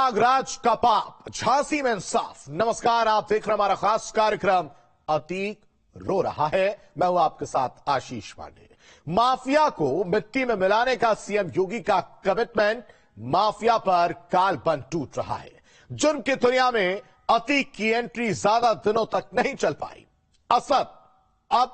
प्रयागराज का पाप, झांसी में इंसाफ। नमस्कार, आप देख रहे हैं हमारा खास कार्यक्रम अतीक रो रहा है। मैं हूं आपके साथ आशीष पांडे। माफिया को मिट्टी में मिलाने का सीएम योगी का कमिटमेंट, माफिया पर काल बन टूट रहा है। जुर्म की दुनिया में अतीक की एंट्री ज्यादा दिनों तक नहीं चल पाई। असद अब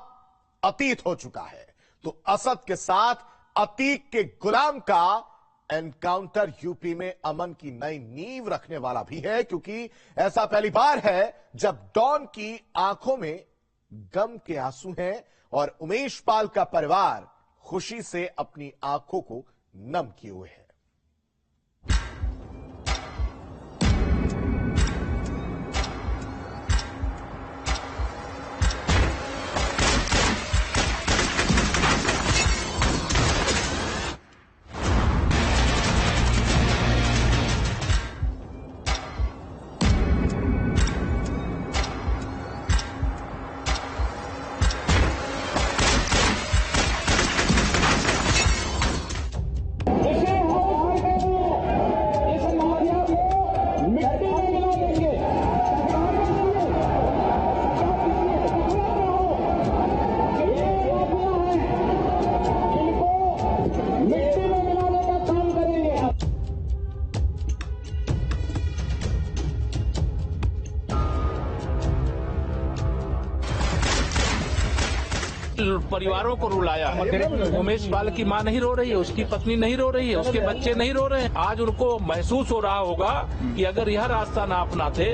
अतीत हो चुका है, तो असद के साथ अतीक के गुलाम का एनकाउंटर यूपी में अमन की नई नींव रखने वाला भी है, क्योंकि ऐसा पहली बार है जब डॉन की आंखों में गम के आंसू हैं और उमेश पाल का परिवार खुशी से अपनी आंखों को नम किए हुए है। परिवारों को रुलाया है। उमेश पाल की मां नहीं रो रही है, उसकी पत्नी नहीं रो रही है, उसके बच्चे नहीं रो रहे हैं। आज उनको महसूस हो रहा होगा कि अगर यह रास्ता ना अपनाते,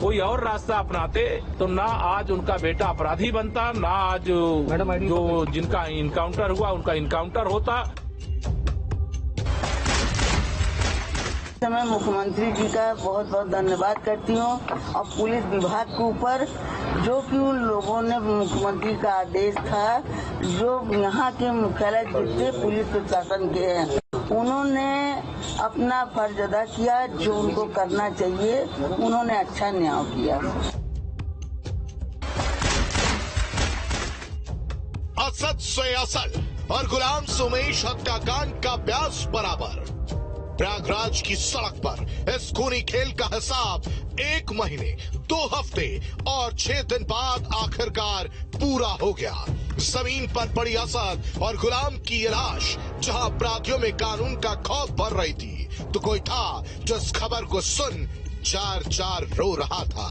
कोई और रास्ता अपनाते, तो ना आज उनका बेटा अपराधी बनता, ना आज जो जिनका इनकाउंटर हुआ उनका इनकाउंटर होता। मैं मुख्यमंत्री जी का बहुत बहुत धन्यवाद करती हूँ और पुलिस विभाग के ऊपर, जो कि उन लोगों ने मुख्यमंत्री का आदेश था, जो यहाँ के मुख्यालय जितने पुलिस प्रशासन के हैं, उन्होंने अपना फर्ज अदा किया। जो उनको करना चाहिए, उन्होंने अच्छा न्याय किया। असद से असल और गुलाम से उमेश हत्याकांड का ब्याज बराबर। प्रयागराज की सड़क पर इस खूनी खेल का हिसाब 1 महीने, 2 हफ्ते और 6 दिन बाद आखिरकार पूरा हो गया। जमीन पर पड़ी असद और गुलाम की ये लाश, जहां अपराधियों में कानून का खौफ भर रही थी, तो कोई था जो इस खबर को सुन चार रो रहा था।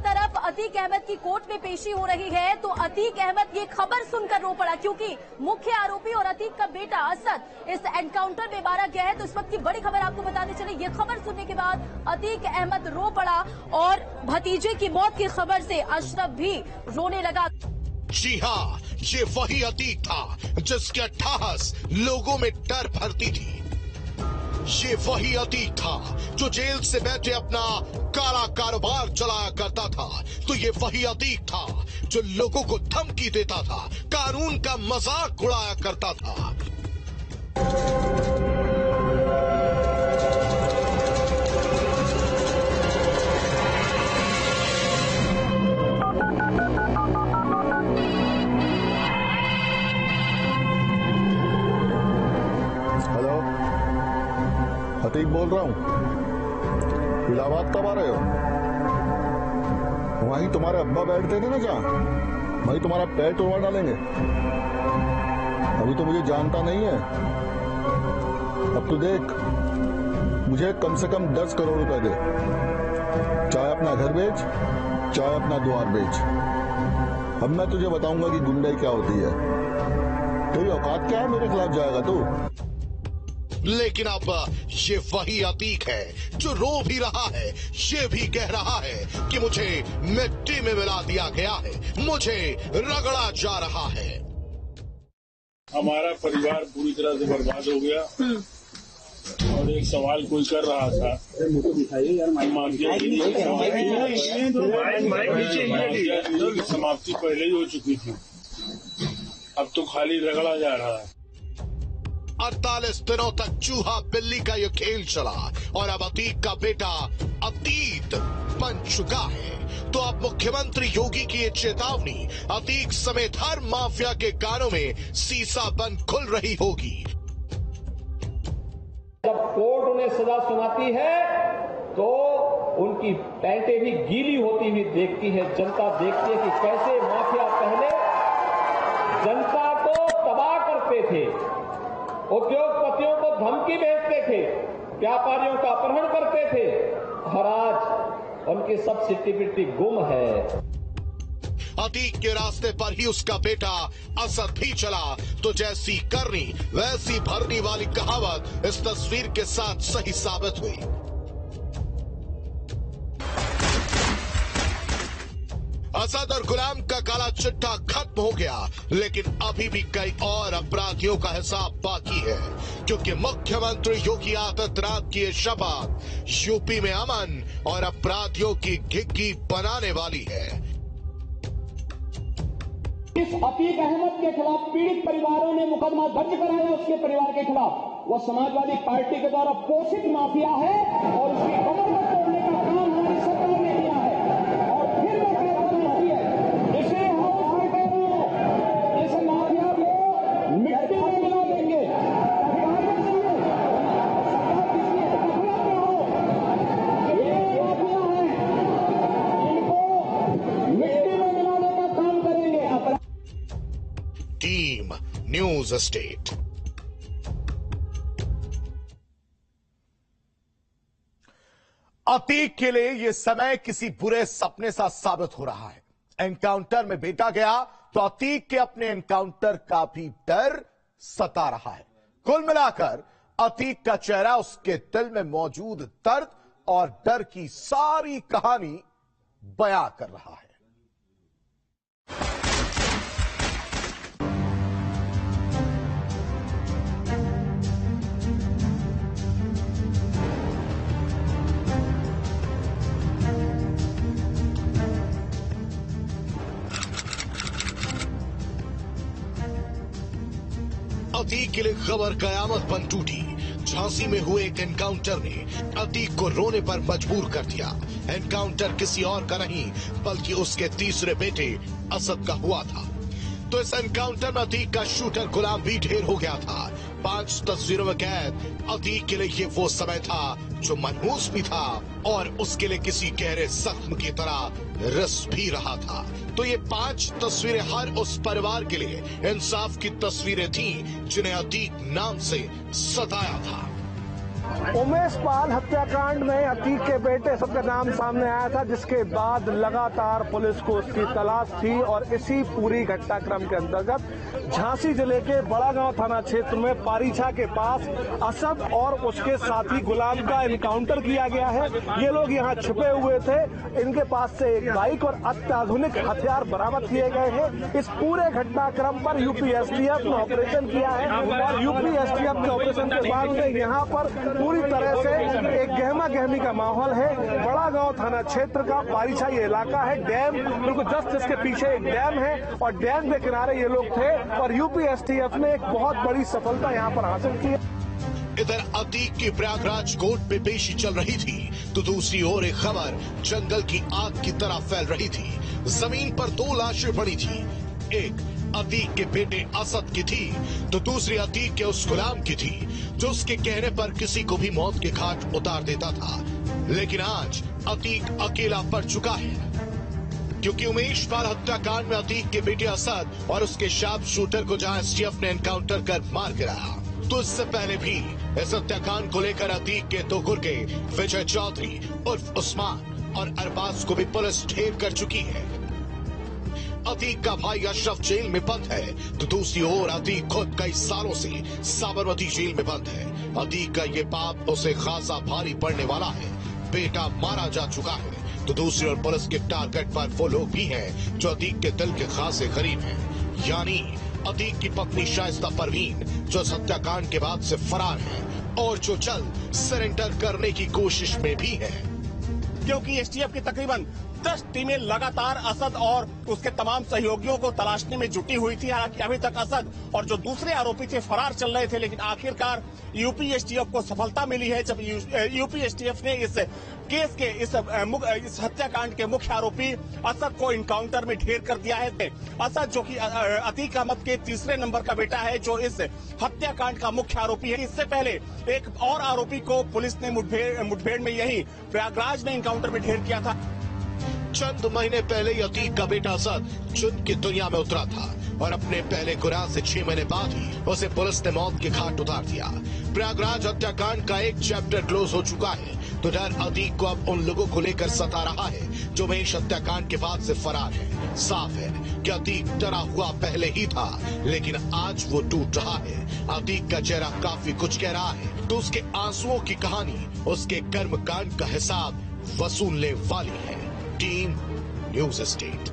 तरफ अतीक अहमद की कोर्ट में पेशी हो रही है, तो अतीक अहमद ये खबर सुनकर रो पड़ा, क्योंकि मुख्य आरोपी और अतीक का बेटा असद इस एनकाउंटर में मारा गया है। तो इस वक्त की बड़ी खबर आपको बताते चले, ये खबर सुनने के बाद अतीक अहमद रो पड़ा और भतीजे की मौत की खबर से अशरफ भी रोने लगा। जी हाँ, ये वही अतीक था जिसके अट्ठास लोगों में डर भरती थी। ये वही अतीक था जो जेल से बैठे अपना काला कारोबार चलाया करता था। तो ये वही अतीक था जो लोगों को धमकी देता था, कानून का मजाक उड़ाया करता था। हेलो, अतीक बोल रहा हूँ। इलाहाबाद कब आ रहे हो? वहीं तुम्हारे अब्बा बैठते थे ना, जहाँ वहीं तुम्हारा पैर तोड़वा डालेंगे। अभी तो मुझे जानता नहीं है, अब तो देख, मुझे कम से कम 10 करोड़ रुपए दे, चाहे अपना घर बेच, चाहे अपना द्वार बेच। अब मैं तुझे बताऊंगा कि गुंडाई क्या होती है। तेरी औकात क्या है, मेरे खिलाफ जाएगा तू? लेकिन अब ये वही अतीक है जो रो भी रहा है, ये भी कह रहा है कि मुझे मिट्टी में मिला दिया गया है, मुझे रगड़ा जा रहा है। हमारा परिवार पूरी तरह से बर्बाद हो गया। और एक सवाल कोई कर रहा था, समाप्ति पहले ही हो चुकी थी, अब तो खाली रगड़ा जा रहा है। 48 दिनों तक चूहा बिल्ली का ये खेल चला और अब अतीक का बेटा अतीत बन चुका है। तो अब मुख्यमंत्री योगी की ये चेतावनी अतीक समेत हर माफिया के कानों में सीसा बंद खुल रही होगी। जब कोर्ट उन्हें सजा सुनाती है तो उनकी पैंटें भी गीली होती हुई देखती है। जनता देखती है कि कैसे माफिया पहले जनता को तबाह करते थे, उद्योगपतियों को धमकी भेजते थे, व्यापारियों का अपहरण करते थे, और आज उनकी सब सिट्टी-पिट्टी गुम है। अतीक के रास्ते पर ही उसका बेटा असद भी चला, तो जैसी करनी वैसी भरनी वाली कहावत इस तस्वीर के साथ सही साबित हुई। असद और गुलाम का काला चिट्ठा खत्म हो गया, लेकिन अभी भी कई और अपराधियों का हिसाब बाकी है, क्योंकि मुख्यमंत्री योगी आदित्यनाथ की ये शपथ यूपी में अमन और अपराधियों की घिघी बनाने वाली है। इस अतीक अहमद के खिलाफ पीड़ित परिवारों ने मुकदमा दर्ज कराया, उसके परिवार के खिलाफ। वो समाजवादी पार्टी के द्वारा पोषित माफिया है और उसकी कमर को तोड़ने का काम हमारी सरकार ने किया है। और फिर मैं कह रहा हूं, इसे इस माफिया को मिट्टी में मिला देंगे। ये माफिया है, इनको मिट्टी में मिलाने का काम करेंगे। Team news state. अतीक के लिए यह समय किसी बुरे सपने सा साबित हो रहा है। एनकाउंटर में बेटा गया तो अतीक के अपने एनकाउंटर का भी डर सता रहा है। कुल मिलाकर अतीक का चेहरा उसके दिल में मौजूद दर्द और डर की सारी कहानी बयां कर रहा है। अतीक के लिए खबर कयामत बन टूटी। झांसी में हुए एक एनकाउंटर ने अतीक को रोने पर मजबूर कर दिया। एनकाउंटर किसी और का नहीं बल्कि उसके तीसरे बेटे असद का हुआ था। तो इस एनकाउंटर में अतीक का शूटर गुलाम भी ढेर हो गया था। 5 तस्वीरों में कैद अतीक के लिए ये वो समय था जो मनहूस भी था और उसके लिए किसी गहरे जख्म की तरह रस भी रहा था। तो ये 5 तस्वीरें हर उस परिवार के लिए इंसाफ की तस्वीरें थीं जिन्हें अतीक नाम से सताया था। उमेश पाल हत्याकांड में अतीक के बेटे सबका नाम सामने आया था, जिसके बाद लगातार पुलिस को उसकी तलाश थी और इसी पूरी घटनाक्रम के अंतर्गत झांसी जिले के बड़ागांव थाना क्षेत्र में पारीछा के पास असद और उसके साथी गुलाम का एनकाउंटर किया गया है। ये लोग यहाँ छिपे हुए थे। इनके पास से एक बाइक और अत्याधुनिक हथियार बरामद किए गए हैं। इस पूरे घटनाक्रम पर यूपी एसटीएफ ने ऑपरेशन किया है और यूपी एसटीएफ के ऑपरेशन के बाद में यहाँ पर पूरी तरह से एक गहमा गहमी का माहौल है। बड़ागांव थाना क्षेत्र का पारीछा ये इलाका है। डैम बिल्कुल जस्ट इसके पीछे एक डैम है और डैम के किनारे ये लोग थे और यूपी एसटीएफ ने एक बहुत बड़ी सफलता यहाँ पर हासिल की। इधर अतीक की प्रयागराज कोर्ट में पेशी चल रही थी तो दूसरी ओर एक खबर जंगल की आग की तरह फैल रही थी। जमीन पर 2 लाशें पड़ी थी। एक अतीक के बेटे असद की थी तो दूसरी अतीक के उस गुलाम की थी जो उसके कहने पर किसी को भी मौत के घाट उतार देता था। लेकिन आज अतीक अकेला पड़ चुका है, क्योंकि उमेश पाल हत्याकांड में अतीक के बेटे असद और उसके शार्प शूटर को जहां एसटीएफ ने एनकाउंटर कर मार गिराया, तो इससे पहले भी इस हत्याकांड को लेकर अतीक के 2 गुर्गे विजय चौधरी उर्फ उस्मान और अरबाज को भी पुलिस ढेर कर चुकी है। अतीक का भाई अशरफ जेल में बंद है तो दूसरी ओर अतीक खुद कई सालों से साबरमती जेल में बंद है। अतीक का ये पाप उसे खासा भारी पड़ने वाला है। बेटा मारा जा चुका है तो दूसरी ओर पुलिस के टारगेट पर वो लोग भी हैं जो अतीक के दिल के खासे करीब हैं, यानी अतीक की पत्नी शाइस्ता परवीन जो इस हत्याकांड के बाद से फरार है और जो जल्द सरेंडर करने की कोशिश में भी है, क्योंकि एसटीएफ के तकरीबन 10 टीमें लगातार असद और उसके तमाम सहयोगियों को तलाशने में जुटी हुई थी। हालांकि अभी तक असद और जो दूसरे आरोपी थे फरार चल रहे थे, लेकिन आखिरकार यूपी एसटीएफ को सफलता मिली है जब यूपी एसटीएफ ने इस केस के इस हत्याकांड के मुख्य आरोपी असद को इनकाउंटर में ढेर कर दिया है। असद जो कि अतीक अहमद के तीसरे नंबर का बेटा है, जो इस हत्याकांड का मुख्य आरोपी है। इससे पहले एक और आरोपी को पुलिस ने मुठभेड़ में यही प्रयागराज में इनकाउंटर में ढेर किया था। चंद महीने पहले ही अतीक का बेटा असद जुर्म की दुनिया में उतरा था और अपने पहले गुनाह से 6 महीने बाद ही उसे पुलिस ने मौत के घाट उतार दिया। प्रयागराज हत्याकांड का एक चैप्टर क्लोज हो चुका है, तो डर अतीक को अब उन लोगों को लेकर सता रहा है जो उमेश हत्याकांड के बाद से फरार है। साफ है कि अतीक डरा हुआ पहले ही था, लेकिन आज वो टूट रहा है। अतीक का चेहरा काफी कुछ कह रहा है, तो उसके आंसुओं की कहानी उसके कर्मकांड का हिसाब वसूलने वाली है। Team news state.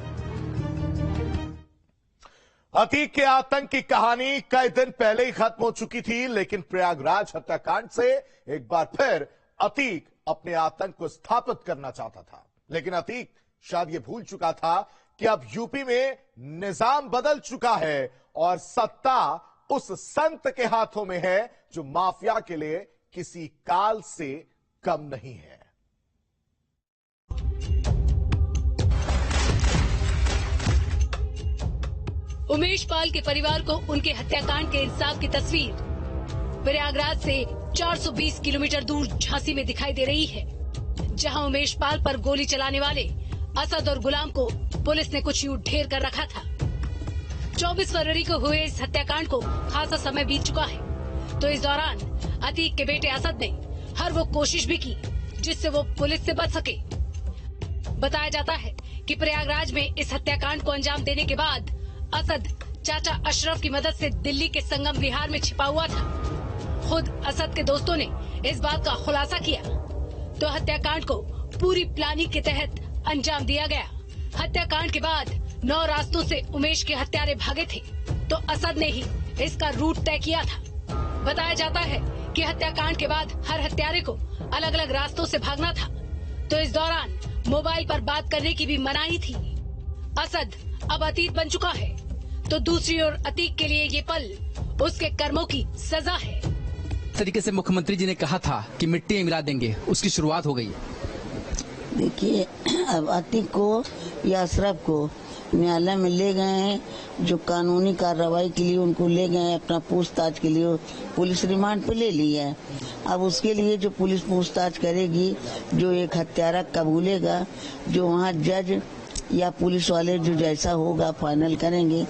अतीक के आतंक की कहानी कई दिन पहले ही खत्म हो चुकी थी, लेकिन प्रयागराज हत्याकांड से एक बार फिर अतीक अपने आतंक को स्थापित करना चाहता था। लेकिन अतीक शायद ये भूल चुका था कि अब यूपी में निजाम बदल चुका है और सत्ता उस संत के हाथों में है जो माफिया के लिए किसी काल से कम नहीं है। उमेश पाल के परिवार को उनके हत्याकांड के इंसाफ की तस्वीर प्रयागराज से 420 किलोमीटर दूर झांसी में दिखाई दे रही है, जहां उमेश पाल पर गोली चलाने वाले असद और गुलाम को पुलिस ने कुछ यूं ढेर कर रखा था। 24 फरवरी को हुए इस हत्याकांड को खासा समय बीत चुका है, तो इस दौरान अतीक के बेटे असद ने हर वो कोशिश भी की जिससे वो पुलिस से बच सके। बताया जाता है कि प्रयागराज में इस हत्याकांड को अंजाम देने के बाद असद चाचा अशरफ की मदद से दिल्ली के संगम विहार में छिपा हुआ था। खुद असद के दोस्तों ने इस बात का खुलासा किया, तो हत्याकांड को पूरी प्लानिंग के तहत अंजाम दिया गया। हत्याकांड के बाद 9 रास्तों से उमेश के हत्यारे भागे थे, तो असद ने ही इसका रूट तय किया था। बताया जाता है कि हत्याकांड के बाद हर हत्यारे को अलग अलग रास्तों से भागना था, तो इस दौरान मोबाइल पर बात करने की भी मनाही थी। असद अब अतीत बन चुका है, तो दूसरी ओर अतीक के लिए ये पल उसके कर्मों की सजा है। तरीके से मुख्यमंत्री जी ने कहा था कि मिट्टी में मिला देंगे, उसकी शुरुआत हो गई है। देखिए, अब अतीक को या अशरफ को न्यायालय में ले गए हैं, जो कानूनी कार्रवाई के लिए उनको ले गए हैं, अपना पूछताछ के लिए पुलिस रिमांड पे ले ली है। अब उसके लिए जो पुलिस पूछताछ करेगी, जो एक हत्यारा कबूलेगा, जो वहाँ जज या पुलिस वाले जो जैसा होगा फाइनल करेंगे,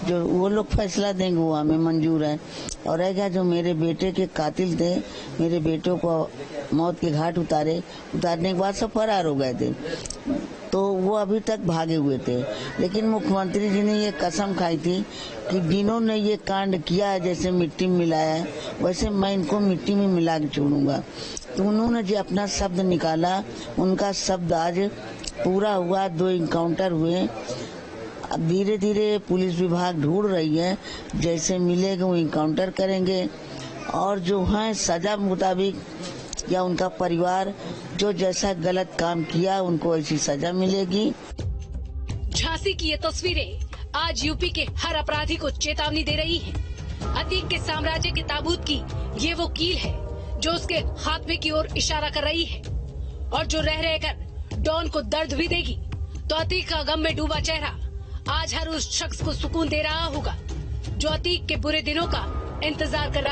जो वो लोग फैसला देंगे, वो हमें मंजूर है। और रहेगा जो मेरे बेटे के कातिल थे, मेरे बेटों को मौत के घाट उतारने के बाद सब फरार हो गए थे, तो वो अभी तक भागे हुए थे। लेकिन मुख्यमंत्री जी ने ये कसम खाई थी कि जिन्होंने ये कांड किया है, जैसे मिट्टी में मिलाया है, वैसे मैं इनको मिट्टी में मिला के छोड़ूंगा। तो उन्होंने जो अपना शब्द निकाला, उनका शब्द आज पूरा हुआ। 2 इनकाउंटर हुए। अब धीरे धीरे पुलिस विभाग ढूंढ रही है, जैसे मिलेगा वो इनकाउंटर करेंगे, और जो है सजा मुताबिक या उनका परिवार जो जैसा गलत काम किया उनको ऐसी सजा मिलेगी। झांसी की ये तस्वीरें आज यूपी के हर अपराधी को चेतावनी दे रही है। अतीक के साम्राज्य के ताबूत की ये वो कील है जो उसके खात्मे की ओर इशारा कर रही है, और जो रह रहकर डॉन को दर्द भी देगी। तो अतीक का गम में डूबा चेहरा आज हर उस शख्स को सुकून दे रहा होगा जो अतीक के बुरे दिनों का इंतजार कर रहा